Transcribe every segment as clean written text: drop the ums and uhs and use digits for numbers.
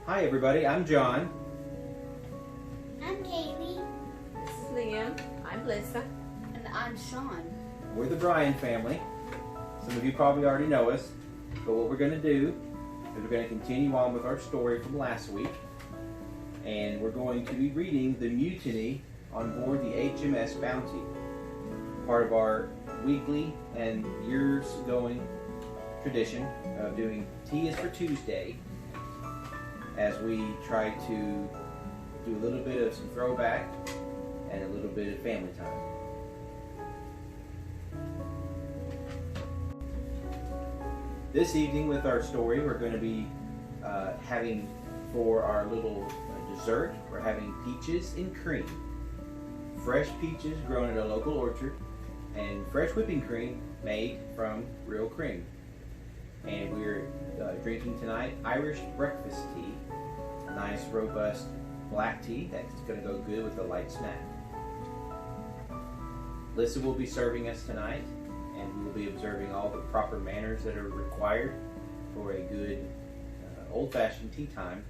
Hi everybody, I'm John. I'm Kaylee. This is Liam. I'm Lisa. And I'm Sean. We're the Bryan family. Some of you probably already know us, but what we're going to do is we're going to continue on with our story from last week, and we're going to be reading the Mutiny on board the H.M.S. Bounty, part of our weekly and years-going tradition of doing T is for Tuesday, as we try to do a little bit of some throwback and a little bit of family time. This evening with our story, we're going to be having for our little dessert, we're having peaches and cream. Fresh peaches grown at a local orchard and fresh whipping cream made from real cream. And we're drinking tonight Irish breakfast tea, a nice robust black tea that's going to go good with a light snack. Lisa will be serving us tonight, and we will be observing all the proper manners that are required for a good old-fashioned tea time.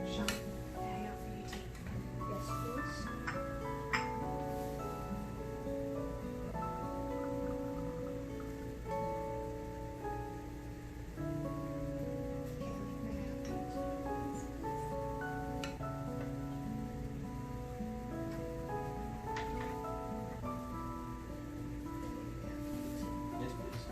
Sean, may I offer you tea? Yes, please. Kaylee, may I offer you tea? Yes, please.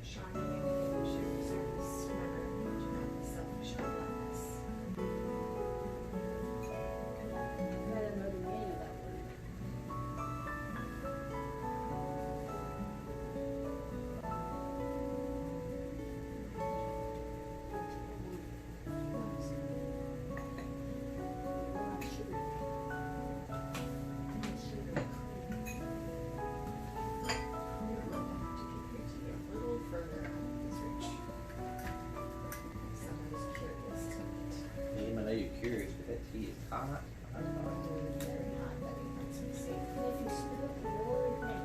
Sean, you need to finish your service. Remember, do not be selfish or reckless. I gotta know the meaning of that word. You're going to have to keep your tea a little further out of his reach. Someone's curious tonight. Liam, I know you're curious, but that tea is hot. Hot, hot. Very hot, that he wants me safe. If you spill it, Lord, man.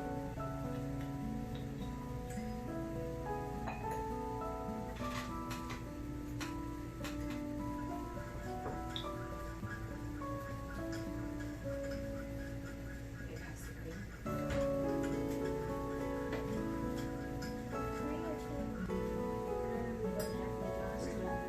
It has the cream. What happened last time?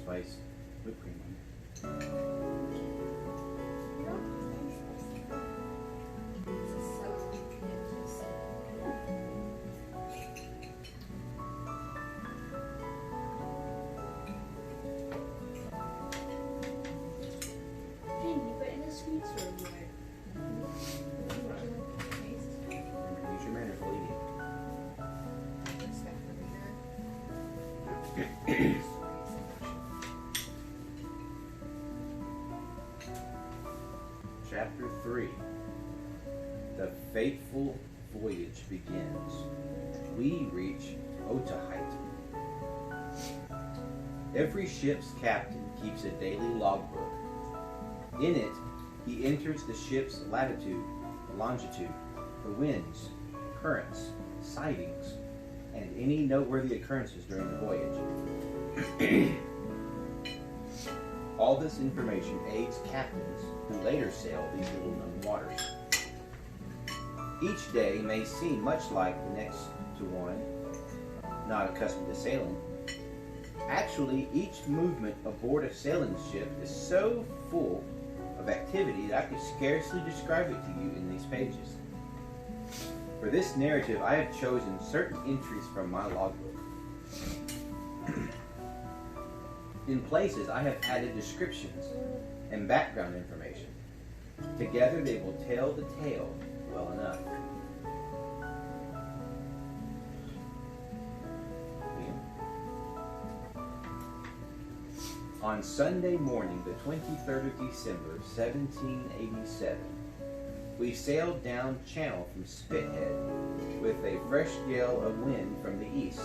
place whipped cream on it. This is so delicious. Hey, you put in the sweets or what? Remember, use your manners while eating. Chapter 3. The fateful voyage begins. We reach Otahite. Every ship's captain keeps a daily logbook. In it, he enters the ship's latitude, longitude, the winds, currents, sightings, and any noteworthy occurrences during the voyage. All this information aids captains who later sail these little-known waters. Each day may seem much like the next to one not accustomed to sailing. Actually, each movement aboard a sailing ship is so full of activity that I could scarcely describe it to you in these pages. For this narrative, I have chosen certain entries from my logbook. In places, I have added descriptions and background information. Together, they will tell the tale well enough. On Sunday morning, the 23rd of December, 1787, we sailed down channel from Spithead with a fresh gale of wind from the east.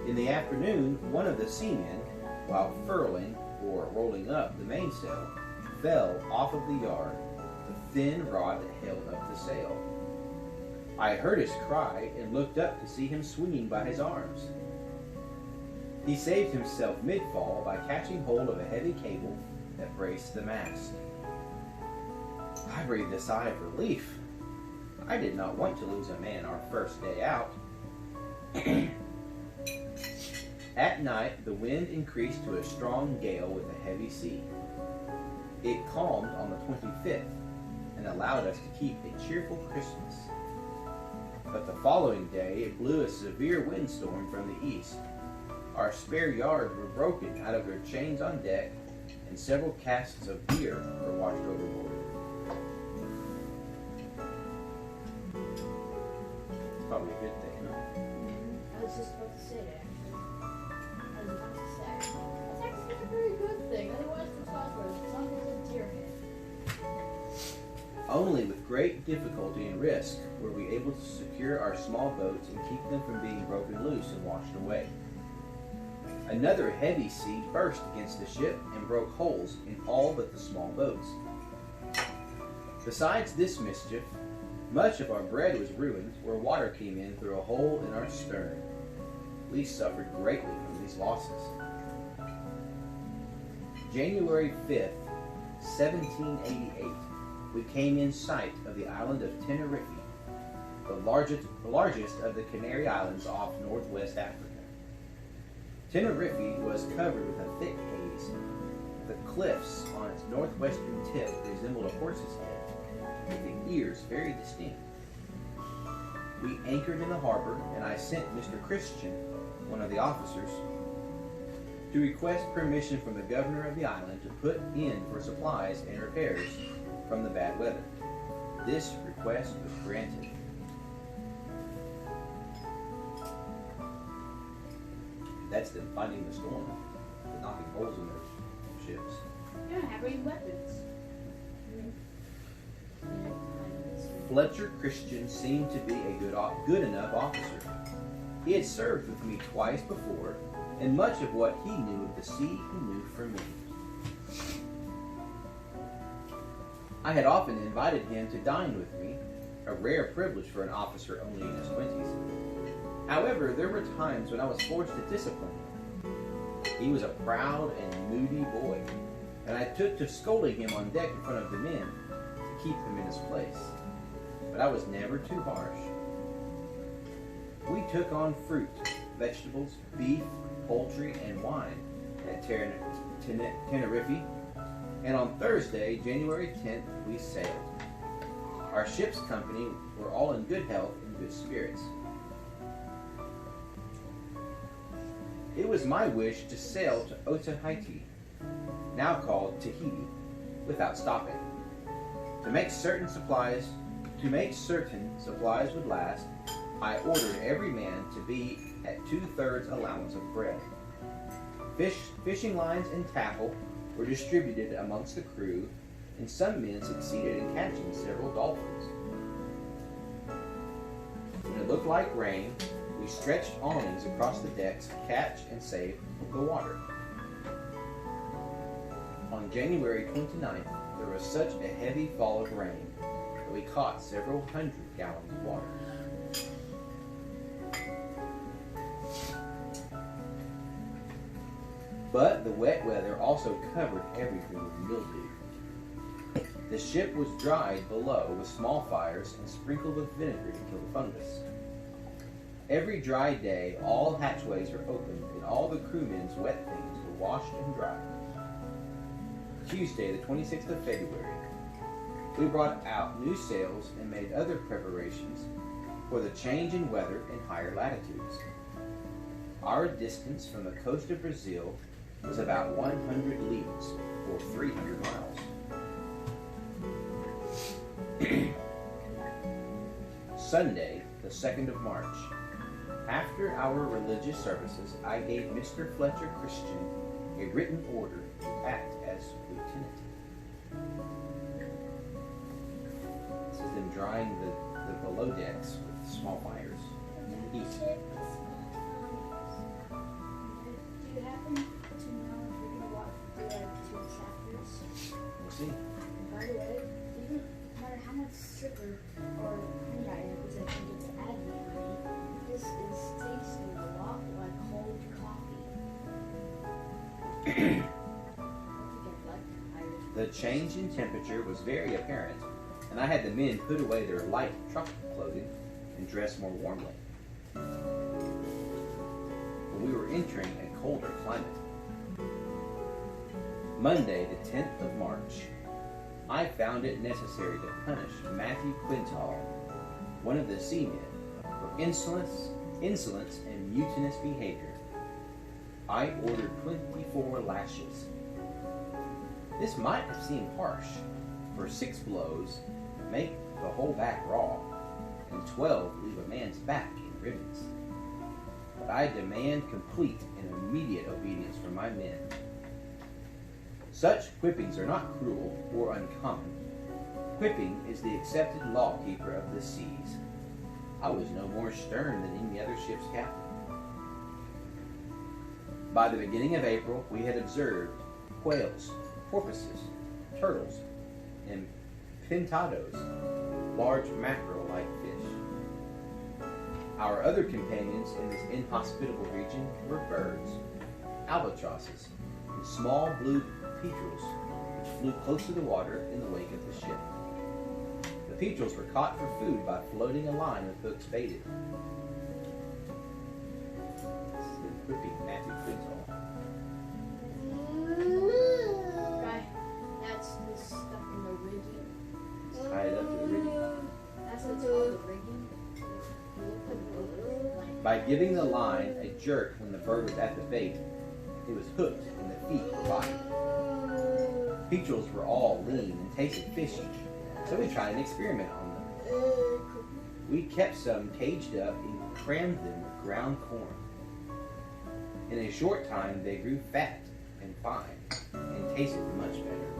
In the afternoon, one of the seamen, while furling or rolling up the mainsail, fell off of the yard, the thin rod that held up the sail. I heard his cry and looked up to see him swinging by his arms. He saved himself mid-fall by catching hold of a heavy cable that braced the mast. I breathed a sigh of relief. I did not want to lose a man our first day out. At night, the wind increased to a strong gale with a heavy sea. It calmed on the 25th and allowed us to keep a cheerful Christmas. But the following day, it blew a severe windstorm from the east. Our spare yards were broken out of their chains on deck, and several casks of beer were washed overboard. Probably a good thing, huh? I was just about to say that, actually. I was about to say. That's actually a very good thing. Otherwise, the sauce was as long as a deer head. Only with great difficulty and risk were we able to secure our small boats and keep them from being broken loose and washed away. Another heavy sea burst against the ship and broke holes in all but the small boats. Besides this mischief, much of our bread was ruined where water came in through a hole in our stern. We suffered greatly from these losses. January 5th, 1788, we came in sight of the island of Tenerife, the largest of the Canary Islands off northwest Africa. Tenerife was covered with a thick haze. The cliffs on its northwestern tip resembled a horse's head, with the ears very distinct. We anchored in the harbor, and I sent Mr. Christian, one of the officers, to request permission from the governor of the island to put in for supplies and repairs from the bad weather. This request was granted. That's them fighting the storm, knocking holes in their ships. You don't have any weapons. Fletcher Christian seemed to be a good enough officer. He had served with me twice before, and much of what he knew of the sea he knew from me. I had often invited him to dine with me, a rare privilege for an officer only in his 20s. However, there were times when I was forced to discipline him. He was a proud and moody boy, and I took to scolding him on deck in front of the men to keep him in his place. But I was never too harsh. We took on fruit, vegetables, beef, poultry, and wine, at Tenerife, and on Thursday, January 10th, we sailed. Our ship's company were all in good health and good spirits. It was my wish to sail to Otaheite, now called Tahiti, without stopping. To make certain supplies would last, I ordered every man to be at 2/3 allowance of bread. Fishing lines and tackle were distributed amongst the crew, and some men succeeded in catching several dolphins. When it looked like rain, we stretched awnings across the decks to catch and save the water. On January 29th, there was such a heavy fall of rain that we caught several hundred gallons of water. But the wet weather also covered everything with mildew. The ship was dried below with small fires and sprinkled with vinegar to kill the fungus. Every dry day, all hatchways were opened and all the crewmen's wet things were washed and dried. Tuesday, the 26th of February, we brought out new sails and made other preparations for the change in weather in higher latitudes. Our distance from the coast of Brazil was about 100 leagues, or 300 miles. Sunday, the 2nd of March. After our religious services, I gave Mr. Fletcher Christian a written order to act as lieutenant. This is them drying the below decks with small fires in the heat. Do you happen to know if you're going to walk through like 2 chapters? We'll see. By the way, even no matter how much sugar or honey I add, because I think it's adding honey, this is tasting a lot like cold coffee. The change in temperature was very apparent, and I had the men put away their light tropical clothing and dress more warmly. When we were entering a colder climate. Monday, the 10th of March, I found it necessary to punish Matthew Quintal, one of the seamen, for insolence and mutinous behavior. I ordered 24 lashes. This might have seemed harsh, for 6 blows make the whole back raw, and 12 leave a man's back in ribbons. But I demand complete and immediate obedience from my men. Such whippings are not cruel or uncommon. Whipping is the accepted lawkeeper of the seas. I was no more stern than any other ship's captain. By the beginning of April, we had observed whales, porpoises, turtles, and pintados, large mackerel-like fish. Our other companions in this inhospitable region were birds, albatrosses, and small blue petrels, which flew close to the water in the wake of the ship. The petrels were caught for food by floating a line with hooks baited. This is the whipping Matthew Quintal. Right. That's the stuff in the rigging. Tied it up to the rigging. That's what's called the rigging. By giving the line a jerk when the bird was at the bait, it was hooked and the feet were bodied. Petrels were all lean and tasted fishy, so we tried an experiment on them. We kept some caged up and crammed them with ground corn. In a short time, they grew fat and fine and tasted much better.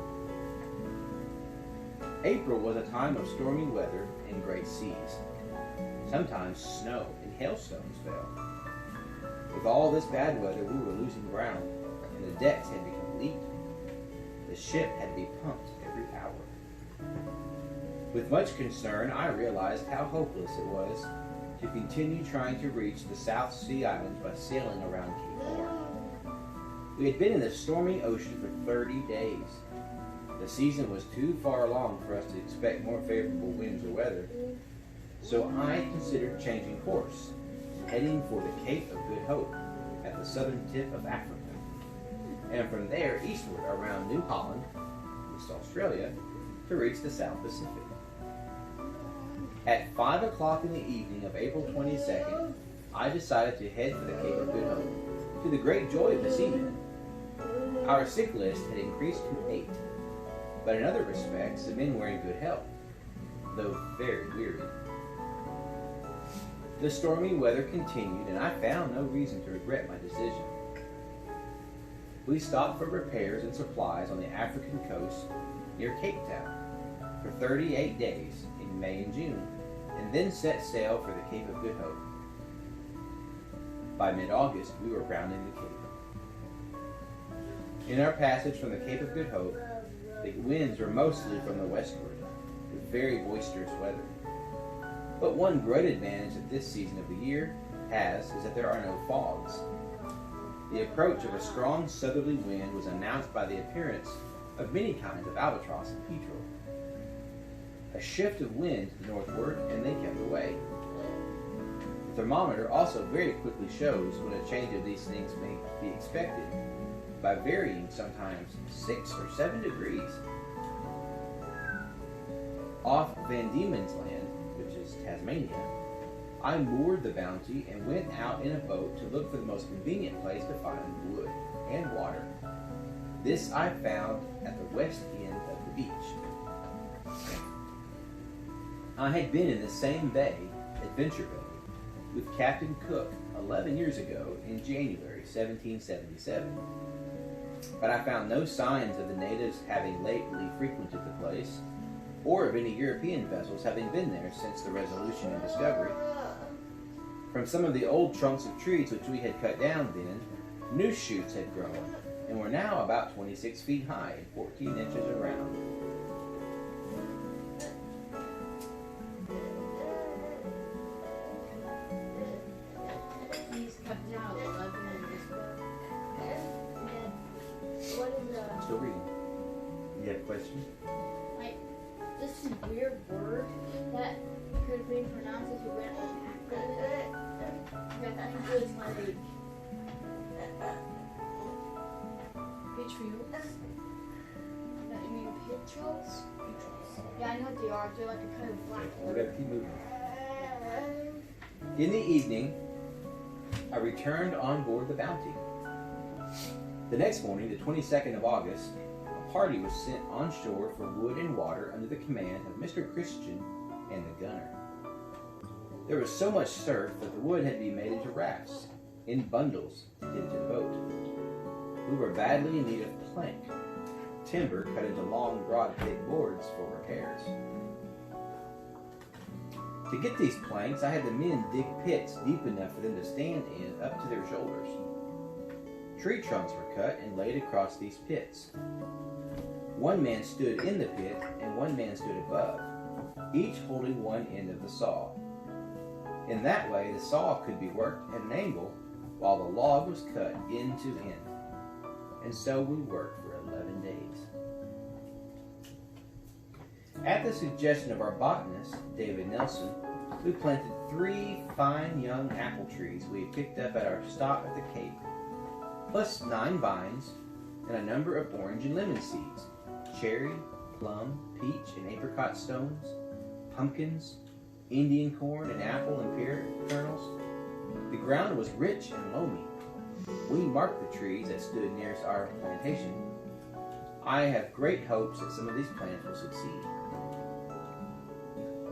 April was a time of stormy weather and great seas. Sometimes snow and hailstones fell. With all this bad weather, we were losing ground, and the decks had become leaky. The ship had to be pumped every hour. With much concern, I realized how hopeless it was to continue trying to reach the South Sea Islands by sailing around Cape Horn. We had been in the stormy ocean for 30 days. The season was too far along for us to expect more favorable winds or weather, so I considered changing course, heading for the Cape of Good Hope at the southern tip of Africa. and from there eastward around New Holland, East Australia, to reach the South Pacific. At 5 o'clock in the evening of April 22nd, I decided to head for the Cape of Good Hope, to the great joy of the seamen. Our sick list had increased to 8, but in other respects the men were in good health, though very weary. The stormy weather continued, and I found no reason to regret my decision. We stopped for repairs and supplies on the African coast near Cape Town for 38 days in May and June, and then set sail for the Cape of Good Hope. By mid-August, we were rounding the Cape. In our passage from the Cape of Good Hope, the winds were mostly from the westward, with very boisterous weather. But one great advantage that this season of the year has is that there are no fogs. The approach of a strong southerly wind was announced by the appearance of many kinds of albatross and petrel. A shift of wind to the northward, and they kept away. The thermometer also very quickly shows when a change of these things may be expected, by varying sometimes 6 or 7 degrees. Off Van Diemen's Land, which is Tasmania, I moored the Bounty and went out in a boat to look for the most convenient place to find wood and water. This I found at the west end of the beach. I had been in the same bay, Adventure Bay, with Captain Cook 11 years ago in January 1777, but I found no signs of the natives having lately frequented the place, or of any European vessels having been there since the Resolution and Discovery. From some of the old trunks of trees which we had cut down then, new shoots had grown, and were now about 26 feet high and 14 inches around. He's cut down 11 in this book. And what is I'm still reading. You have a question? this weird word that could have been pronounced if you read it accurately? I think it was like vitriol. You mean vitriols? Yeah, I know what they are. They're like a kind of black We word. gotta keep moving. In the evening, I returned on board the Bounty. The next morning, the 22nd of August, a party was sent on shore for wood and water under the command of Mr. Christian and the gunner. There was so much surf that the wood had to be made into rafts, in bundles, to get into the boat. We were badly in need of plank, timber cut into long, broad, thick boards for repairs. To get these planks, I had the men dig pits deep enough for them to stand in up to their shoulders. Tree trunks were cut and laid across these pits. One man stood in the pit and one man stood above, each holding one end of the saw. In that way, the saw could be worked at an angle while the log was cut end to end. And so we worked for 11 days. At the suggestion of our botanist, David Nelson, we planted 3 fine young apple trees we had picked up at our stop at the Cape, plus 9 vines and a number of orange and lemon seeds, cherry, plum, peach, and apricot stones, pumpkins, Indian corn, and apple and pear kernels. The ground was rich and loamy. We marked the trees that stood nearest our plantation. I have great hopes that some of these plants will succeed.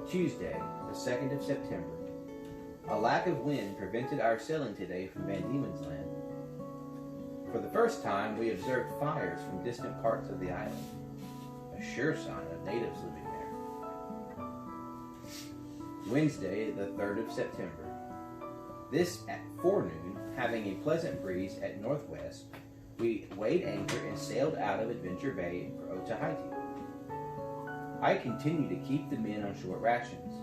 Tuesday, the 2nd of September. A lack of wind prevented our sailing today from Van Diemen's Land. For the first time, we observed fires from distant parts of the island, a sure sign of natives living there. Wednesday, the 3rd of September. This at forenoon, having a pleasant breeze at northwest, we weighed anchor and sailed out of Adventure Bay for Otaheite. I continued to keep the men on short rations,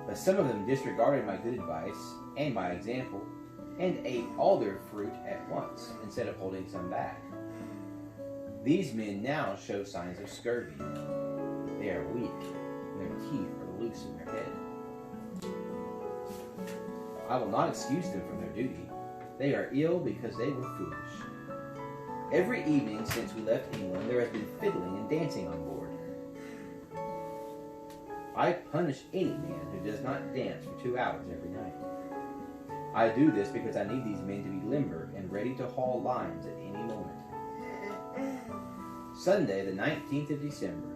but some of them disregarded my good advice and my example and ate all their fruit at once instead of holding some back. These men now show signs of scurvy. They are weak, and their teeth are loose in their head. I will not excuse them from their duty. They are ill because they were foolish. Every evening since we left England, there has been fiddling and dancing on board. I punish any man who does not dance for 2 hours every night. I do this because I need these men to be limber and ready to haul lines at any moment. Sunday, the 19th of December.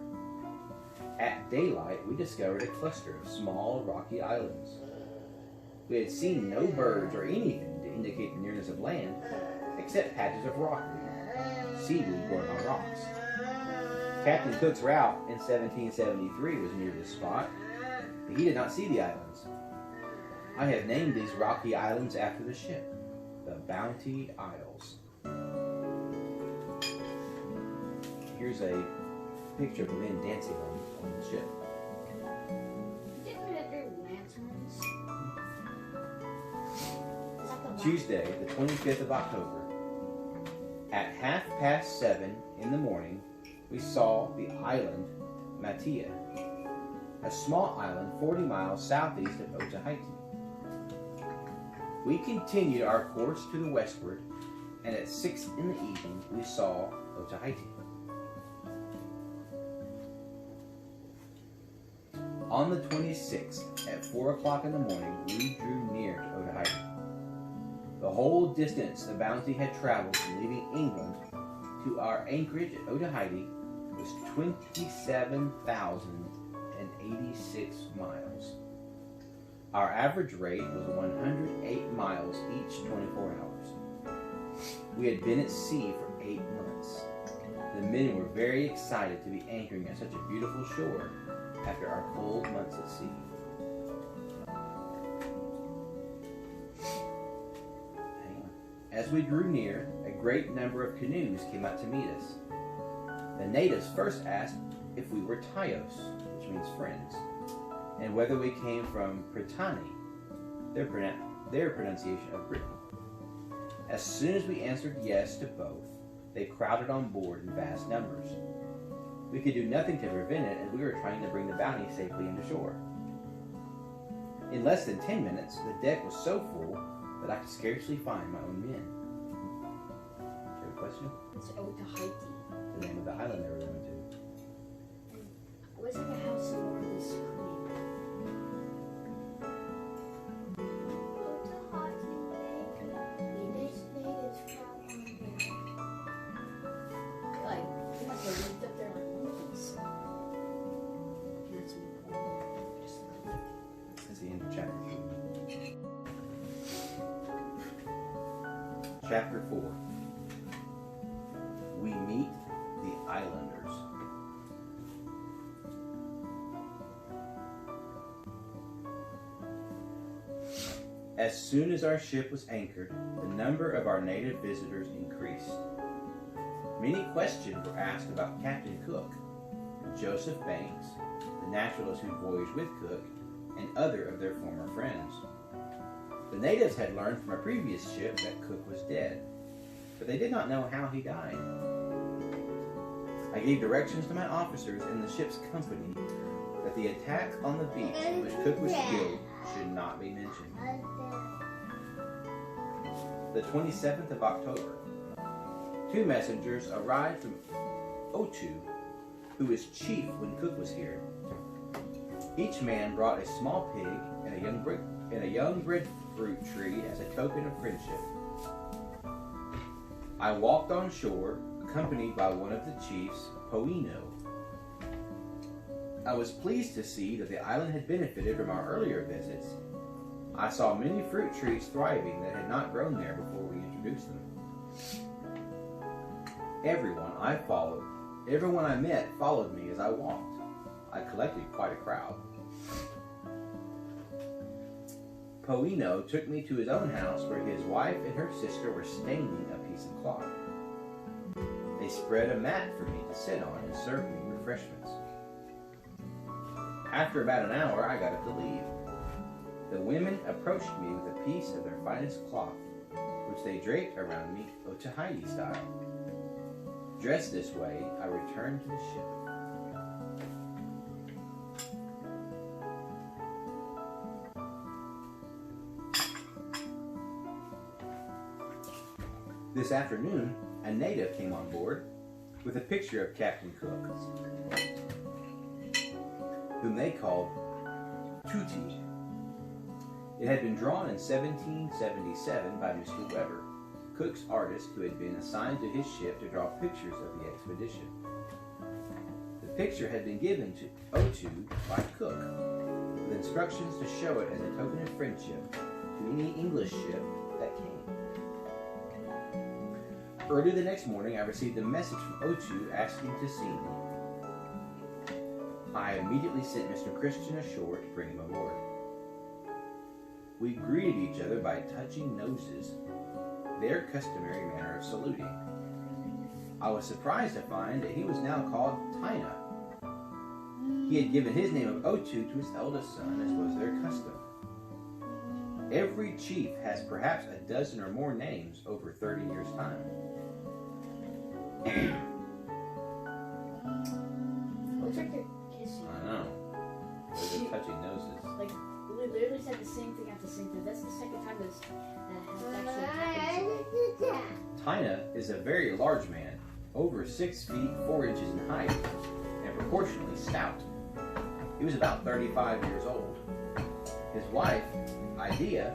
At daylight, we discovered a cluster of small, rocky islands. We had seen no birds or anything to indicate the nearness of land, except patches of rockweed, seaweed growing on rocks. Captain Cook's route in 1773 was near this spot, but he did not see the islands. I have named these rocky islands after the ship, the Bounty Isles. Here's a picture of the men dancing on the ship. Didn't we do lanterns? Is that the Tuesday, the 25th of October. At 7:30 in the morning, we saw the island Mutiny, a small island 40 miles southeast of Otaheite. We continued our course to the westward, and at 6 in the evening, we saw Otaheite. On the 26th, at 4 o'clock in the morning, we drew near to Otaheite. The whole distance the Bounty had traveled from leaving England to our anchorage at Otaheite was 27,086 miles. Our average rate was 108 miles each 24 hours. We had been at sea for 8 months. The men were very excited to be anchoring at such a beautiful shore after our cold months at sea. As we drew near, a great number of canoes came out to meet us. The natives first asked if we were Tayos, which means friends, and whether we came from Brittany, their pronunciation of Britain. As soon as we answered yes to both, they crowded on board in vast numbers. We could do nothing to prevent it, as we were trying to bring the Bounty safely into shore. In less than 10 minutes, the deck was so full that I could scarcely find my own men. Do you have a question? It's Otaheite. The name of the island they were going to. What's like a house of more of this cream? Like, they must have lived up there like monkeys. That's just That's the end of chapter 3. Chapter 4. We meet the islanders. As soon as our ship was anchored, the number of our native visitors increased. Many questions were asked about Captain Cook, Joseph Banks, the naturalist who voyaged with Cook, and other of their former friends. The natives had learned from a previous ship that Cook was dead, but they did not know how he died. I gave directions to my officers in the ship's company that the attack on the beach in which Cook was killed should not be mentioned. The 27th of October. 2 messengers arrived from Ochu, who was chief when Cook was here. Each man brought a small pig and a young breadfruit tree as a token of friendship. I walked on shore, accompanied by one of the chiefs, Poino. I was pleased to see that the island had benefited from our earlier visits. I saw many fruit trees thriving that had not grown there before we introduced them. Everyone I met followed me as I walked. I collected quite a crowd. Poino took me to his own house where his wife and her sister were staining a piece of cloth. They spread a mat for me to sit on and served me refreshments. After about an hour, I got up to leave. The women approached me with a piece of their finest cloth, which they draped around me Otaheite style. Dressed this way, I returned to the ship. This afternoon, a native came on board with a picture of Captain Cook, whom they called Tutti. It had been drawn in 1777 by Mr. Weber, Cook's artist who had been assigned to his ship to draw pictures of the expedition. The picture had been given to O2 by Cook, with instructions to show it as a token of friendship to any English ship that came. Early the next morning, I received a message from O2 asking to see me. I immediately sent Mr. Christian ashore to bring him aboard. We greeted each other by touching noses, their customary manner of saluting. I was surprised to find that he was now called Tina. He had given his name of O2 to his eldest son, as was their custom. Every chief has perhaps a dozen or more names over 30 years' time. Looks like they're kissing. I know. They're just touching noses. Like, we literally said the same thing at the same time. That's the second time that has actually happened. Tina is a very large man, over 6 feet 4 inches in height, and proportionally stout. He was about 35 years old. His wife, Idea,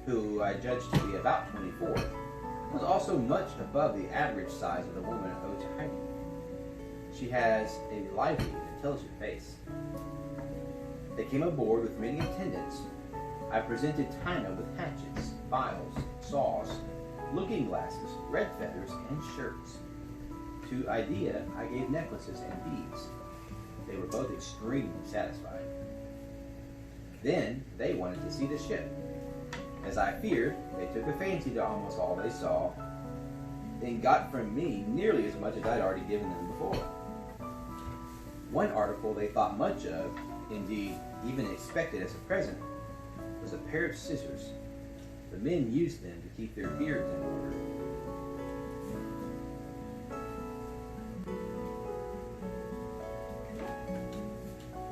who I judged to be about 24, was also much above the average size of the woman of Otaheite. She has a lively and intelligent face. They came aboard with many attendants. I presented Tina with hatchets, files, saws, looking glasses, red feathers, and shirts. To Idea, I gave necklaces and beads. They were both extremely satisfied. Then they wanted to see the ship. As I feared, they took a fancy to almost all they saw, and got from me nearly as much as I'd already given them before. One article they thought much of, indeed even expected as a present, was a pair of scissors. The men used them to keep their beards in order.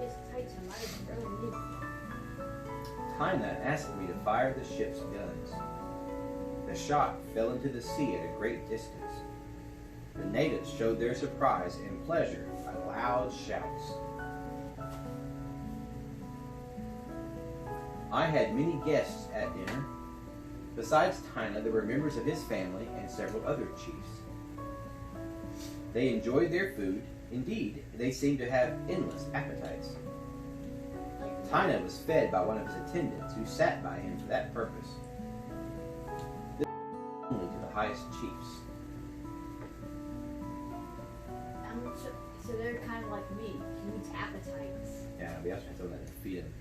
It's tight, so I might really need it. Tina asked me to fire the ship's guns. The shot fell into the sea at a great distance. The natives showed their surprise and pleasure by loud shouts. I had many guests at dinner. Besides Tina, there were members of his family and several other chiefs. They enjoyed their food. Indeed, they seemed to have endless appetites. Tina was fed by one of his attendants who sat by him for that purpose. This was only to the highest chiefs. So they're kind of like me, huge appetites. Yeah, we also had to let them feed him.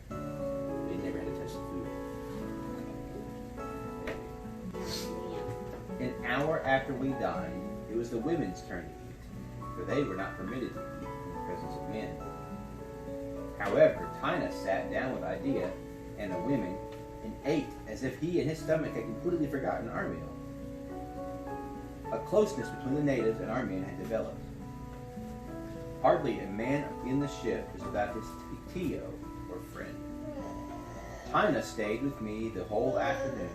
They never had to touch the food. An hour after we dined, it was the women's turn to eat, for they were not permitted to eat in the presence of men. However, Tina sat down with Idea and the women and ate as if he and his stomach had completely forgotten our meal. A closeness between the natives and our men had developed. Hardly a man in the ship was without his tio or friend. Tina stayed with me the whole afternoon,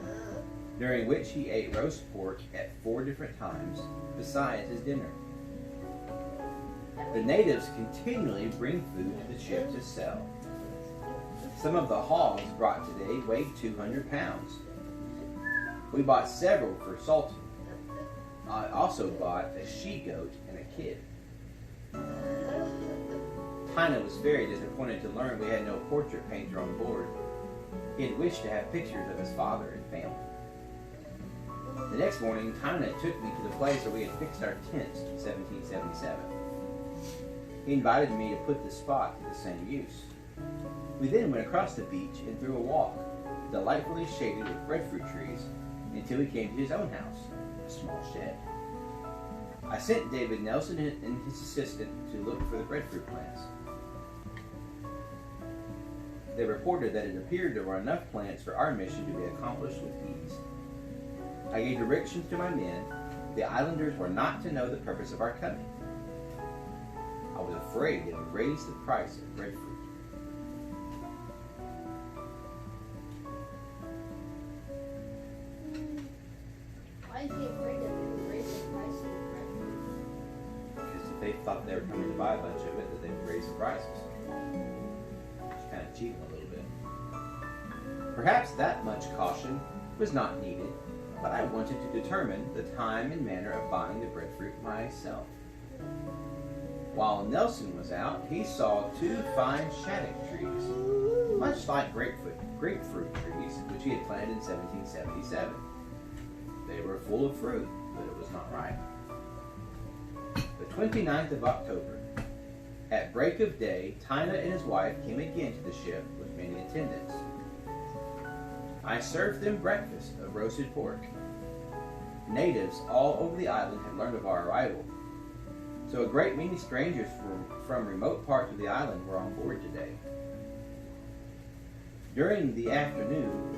during which he ate roast pork at 4 different times, besides his dinner. The natives continually bring food to the ship to sell. Some of the hogs brought today weighed 200 pounds. We bought several for salting. I also bought a she-goat and a kid. Tina was very disappointed to learn we had no portrait painter on board. He had wished to have pictures of his father and family. The next morning, Tina took me to the place where we had fixed our tents in 1777. He invited me to put the spot to the same use. We then went across the beach and through a walk, delightfully shaded with breadfruit trees, until we came to his own house, a small shed. I sent David Nelson and his assistant to look for the breadfruit plants. They reported that it appeared there were enough plants for our mission to be accomplished with ease. I gave directions to my men. The islanders were not to know the purpose of our coming. I was afraid they would raise the price of breadfruit. Why is he afraid that they would raise the price they thought they were coming to buy a bunch of it, that they would raise the prices. It's kind of cheating a little bit. Perhaps that much caution was not needed, but I wanted to determine the time and manner of buying the breadfruit myself. While Nelson was out, he saw 2 fine shaddock trees, much like grapefruit trees, which he had planted in 1777. They were full of fruit, but it was not ripe. The 29th of October. At break of day, Tina and his wife came again to the ship with many attendants. I served them breakfast of roasted pork. Natives all over the island had learned of our arrival, so a great many strangers from remote parts of the island were on board today. During the afternoon,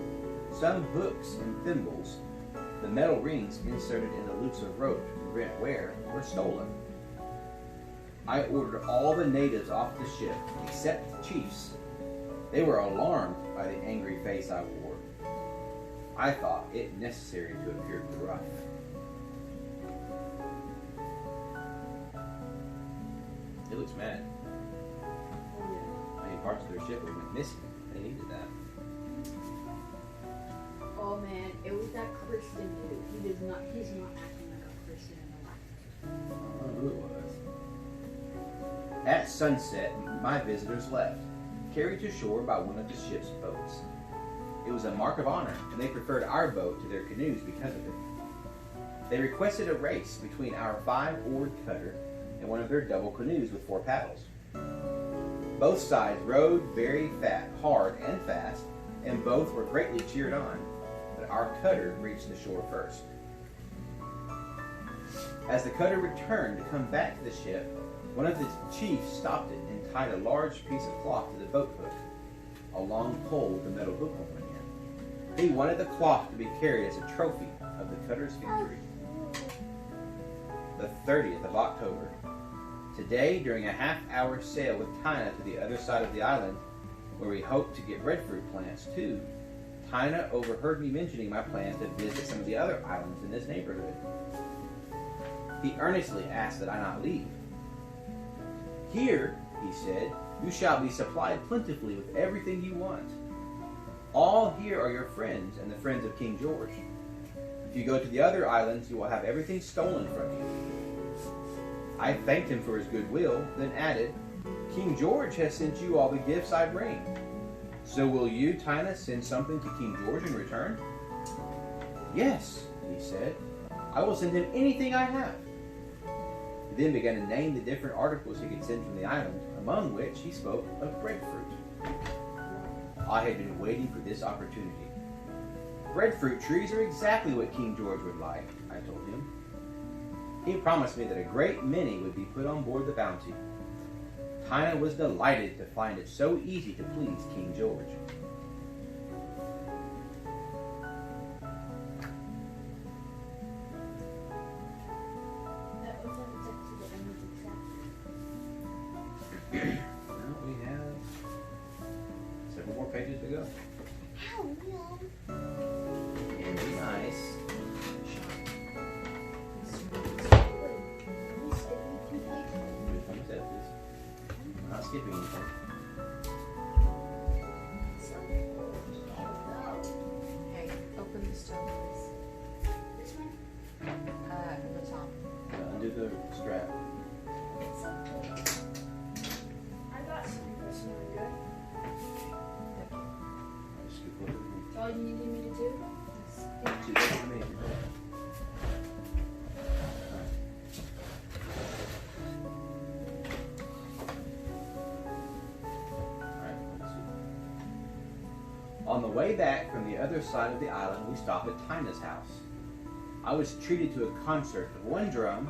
some hooks and thimbles, the metal rings inserted in the loops of rope to prevent wear, were stolen. I ordered all the natives off the ship, except the chiefs. They were alarmed by the angry face I wore. I thought it necessary to appear gruff. It looks mad. Many parts of their ship went missing. They needed that. Oh man, it was that Christian dude. He's not acting like a Christian in the life. I don't know who it was. At sunset, my visitors left, carried to shore by one of the ship's boats. It was a mark of honor, and they preferred our boat to their canoes because of it. They requested a race between our 5-oared cutter and one of their double canoes with 4 paddles. Both sides rowed very hard and fast, and both were greatly cheered on, but our cutter reached the shore first. As the cutter returned to come back to the ship, one of the chiefs stopped it and tied a large piece of cloth to the boat hook, a long pole with a metal hook on it. He wanted the cloth to be carried as a trophy of the cutter's victory. The 30th of October. Today, during a half-hour sail with Tina to the other side of the island, where we hoped to get breadfruit plants too, Tina overheard me mentioning my plans to visit some of the other islands in this neighborhood. He earnestly asked that I not leave. Here, he said, you shall be supplied plentifully with everything you want. All here are your friends and the friends of King George. If you go to the other islands, you will have everything stolen from you. I thanked him for his goodwill, then added, King George has sent you all the gifts I bring. So will you, Tina, send something to King George in return? Yes, he said. I will send him anything I have. He then began to name the different articles he could send from the island, among which he spoke of breadfruit. I had been waiting for this opportunity. Breadfruit trees are exactly what King George would like, I told him. He promised me that a great many would be put on board the Bounty. Tina was delighted to find it so easy to please King George. That looks like it's up to the end of the chapter. Well, we have several more pages to go. Ow, no. Be nice. Are we skipping 2 pages? Which one is that, please? I'm not skipping anything. Hey, open the stove, please. This one? From the top. Undo the strap. I got something that's really good. Just scoop a little bit. That's all you needed me to do? Too big for me. On the way back from the other side of the island, we stopped at Tina's house. I was treated to a concert of 1 drum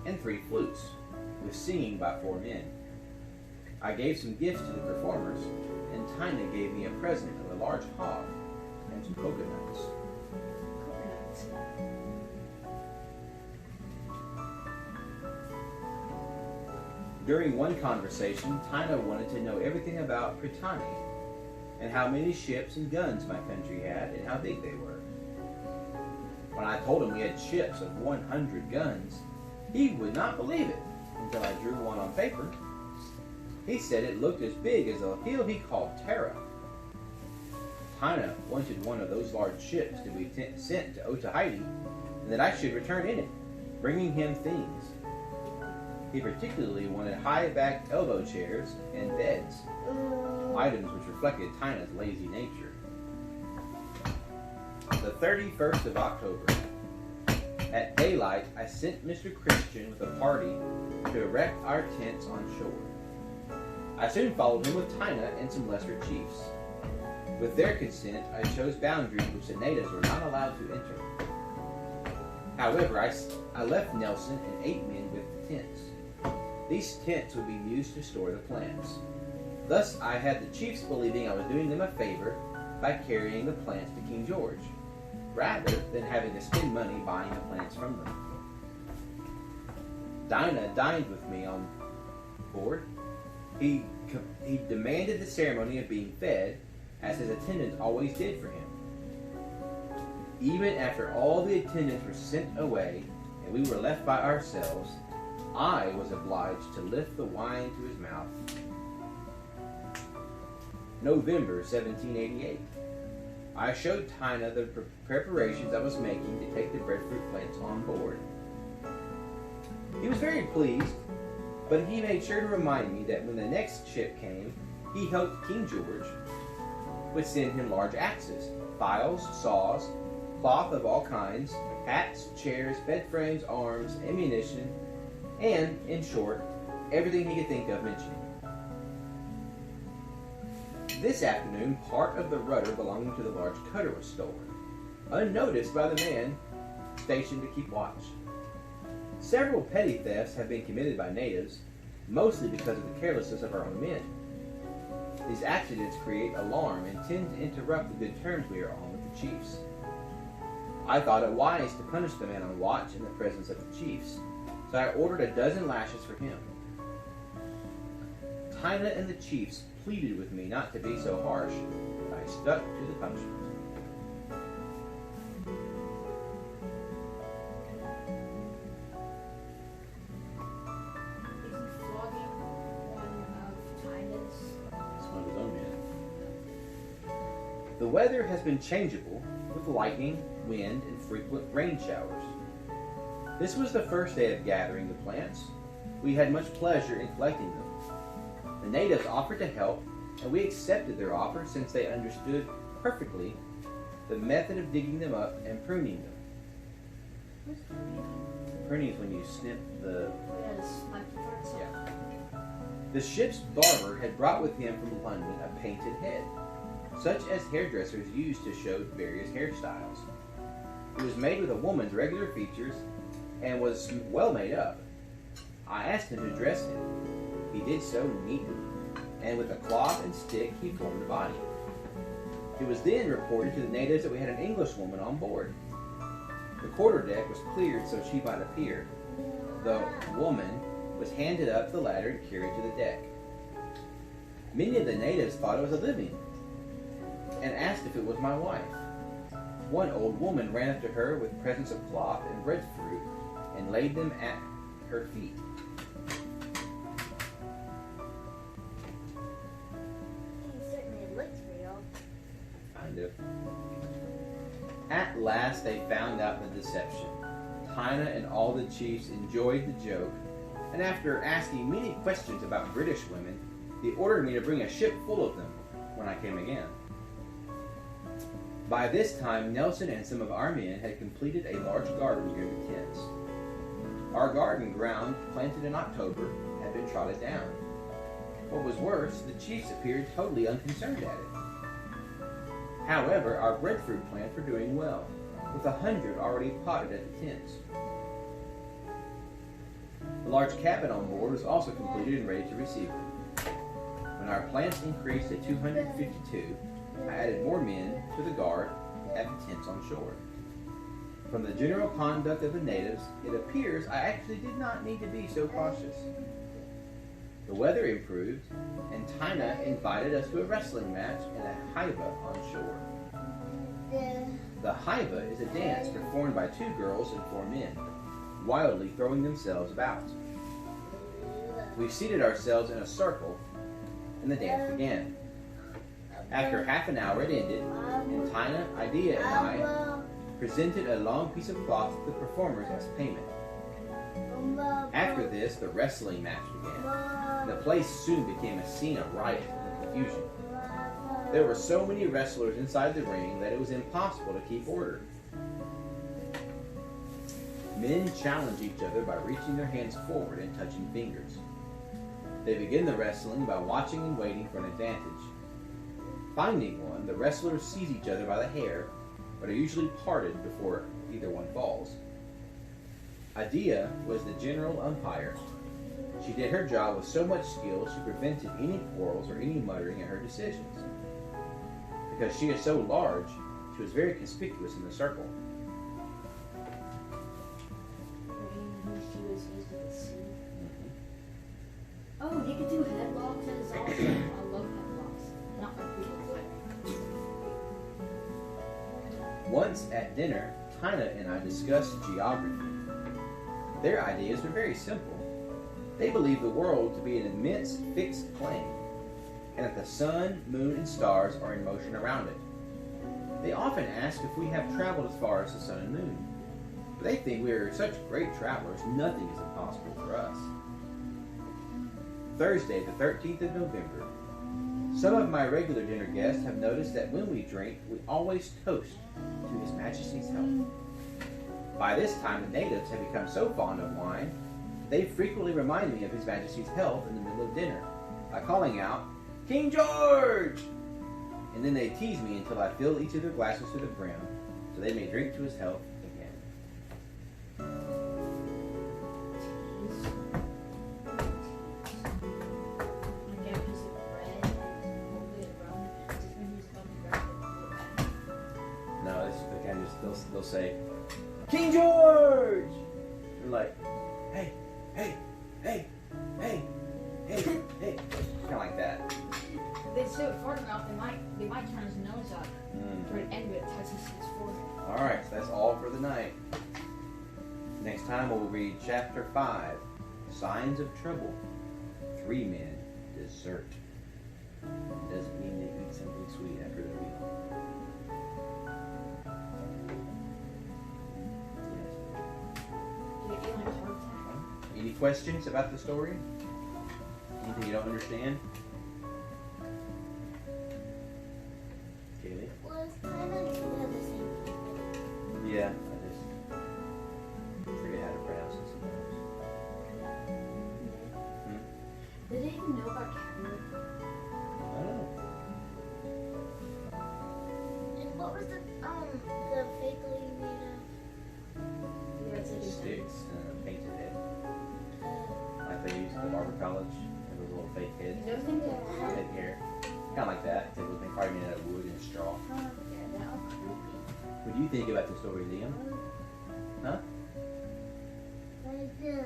and 3 flutes, with singing by 4 men. I gave some gifts to the performers, and Tina gave me a present of a large hog and some coconuts. Coconuts. During one conversation, Tina wanted to know everything about Mutiny, and how many ships and guns my country had, and how big they were. When I told him we had ships of 100 guns, he would not believe it. until I drew one on paper. He said it looked as big as a hill he called Terra. Tina wanted one of those large ships to be sent to Otaheite, and that I should return in it, bringing him things. He particularly wanted high-backed elbow chairs and beds, items which reflected Tina's lazy nature. The 31st of October. At daylight, I sent Mr. Christian with a party to erect our tents on shore. I soon followed him with Tina and some lesser chiefs. With their consent, I chose boundaries which the natives were not allowed to enter. However, I left Nelson and 8 men with the tents. These tents would be used to store the plants. Thus, I had the chiefs believing I was doing them a favor by carrying the plants to King George, rather than having to spend money buying the plants from them. Dinah dined with me on board. He demanded the ceremony of being fed, as his attendants always did for him. Even after all the attendants were sent away and we were left by ourselves, I was obliged to lift the wine to his mouth. November 1788. I showed Tina the preparations I was making to take the breadfruit plants on board. He was very pleased, but he made sure to remind me that when the next ship came, he hoped King George would send him large axes, files, saws, cloth of all kinds, hats, chairs, bed frames, arms, ammunition, and, in short, everything he could think of mentioning. This afternoon, part of the rudder belonging to the large cutter was stolen, unnoticed by the man stationed to keep watch. Several petty thefts have been committed by natives, mostly because of the carelessness of our own men. These accidents create alarm and tend to interrupt the good terms we are on with the chiefs. I thought it wise to punish the man on watch in the presence of the chiefs, so I ordered a dozen lashes for him. Tina and the chiefs pleaded with me not to be so harsh, but I stuck to the punishment. Is he flogging one of Tina's? It's one of his own men. The weather has been changeable, with lightning, wind, and frequent rain showers. This was the first day of gathering the plants. We had much pleasure in collecting them. The natives offered to help, and we accepted their offer since they understood perfectly the method of digging them up and pruning them. What's pruning? Pruning is when you snip the... Yeah, the spiky parts. Yeah. The ship's barber had brought with him from London a painted head, such as hairdressers use to show various hairstyles. It was made with a woman's regular features and was well made up. I asked him to dress it. He did so neatly, and with a cloth and stick he formed a body. It was then reported to the natives that we had an Englishwoman on board. The quarterdeck was cleared so she might appear. The woman was handed up the ladder and carried to the deck. Many of the natives thought it was a living, and asked if it was my wife. One old woman ran up to her with presents of cloth and breadfruit, and laid them at her feet. He certainly looks real. Kind of. At last they found out the deception. Tina and all the chiefs enjoyed the joke, and after asking many questions about British women, they ordered me to bring a ship full of them when I came again. By this time, Nelson and some of our men had completed a large garden near the tents. Our garden ground, planted in October, had been trodden down. What was worse, the chiefs appeared totally unconcerned at it. However, our breadfruit plants were doing well, with 100 already potted at the tents. The large cabin on board was also completed and ready to receive them. When our plants increased to 252, I added more men to the guard at the tents on shore. From the general conduct of the natives, it appears I actually did not need to be so cautious. The weather improved, and Tina invited us to a wrestling match in a haiba on shore. The haiba is a dance performed by 2 girls and 4 men, wildly throwing themselves about. We seated ourselves in a circle, and the dance began. After half an hour, it ended, and Tina, Idea, and I presented a long piece of cloth to the performers as payment. After this, the wrestling match began. The place soon became a scene of riot and confusion. There were so many wrestlers inside the ring that it was impossible to keep order. Men challenged each other by reaching their hands forward and touching fingers. They begin the wrestling by watching and waiting for an advantage. Finding one, the wrestlers seize each other by the hair, but are usually parted before either one falls. Idea was the general umpire. She did her job with so much skill she prevented any quarrels or any muttering at her decisions. Because she is so large, she was very conspicuous in the circle. Oh, you can do headlocks and it's awesome. I love headlocks. Not like people do. Once at dinner, Tina and I discussed geography. Their ideas were very simple. They believe the world to be an immense fixed plane, and that the sun, moon, and stars are in motion around it. They often ask if we have traveled as far as the sun and moon. But they think we are such great travelers, nothing is impossible for us. Thursday, the 13th of November. Some of my regular dinner guests have noticed that when we drink, we always toast to His Majesty's health. By this time, the natives have become so fond of wine, they frequently remind me of His Majesty's health in the middle of dinner by calling out, "King George!" And then they tease me until I fill each of their glasses to the brim, so they may drink to his health again. No, it's the kind of they'll say, "King George!" They're like, "Hey, hey, hey, hey, hey, hey," kind of like that. They do it far enough, they might turn his nose up toward the end of it, touches his forehead. All right, so that's all for the night. Next time we'll read chapter 5, Signs of Trouble. 3 men desert. Doesn't mean they eat something sweet after their meal. Do they feel like a heart attack? Any questions about the story? Anything you don't understand? Kaylee? Well, it's kind of the same people. Yeah, I just forget how to pronounce it sometimes. Did they even know about catnip? I don't know. And what was the fake lady made of? Yeah, it's like a Sticks and a painted head. Like they used at the barber college. With those little fake heads. You know, think that Head hair. Kind of like that. They would be probably made out of wood and straw. yeah, they're all creepy. What do you think about the story, Liam? Huh? Yeah.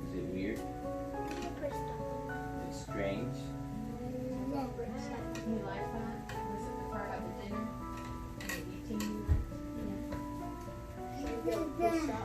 Is it weird? Is it strange? Can you like that? Was it the part about the dinner? And the eating you liked? Yeah.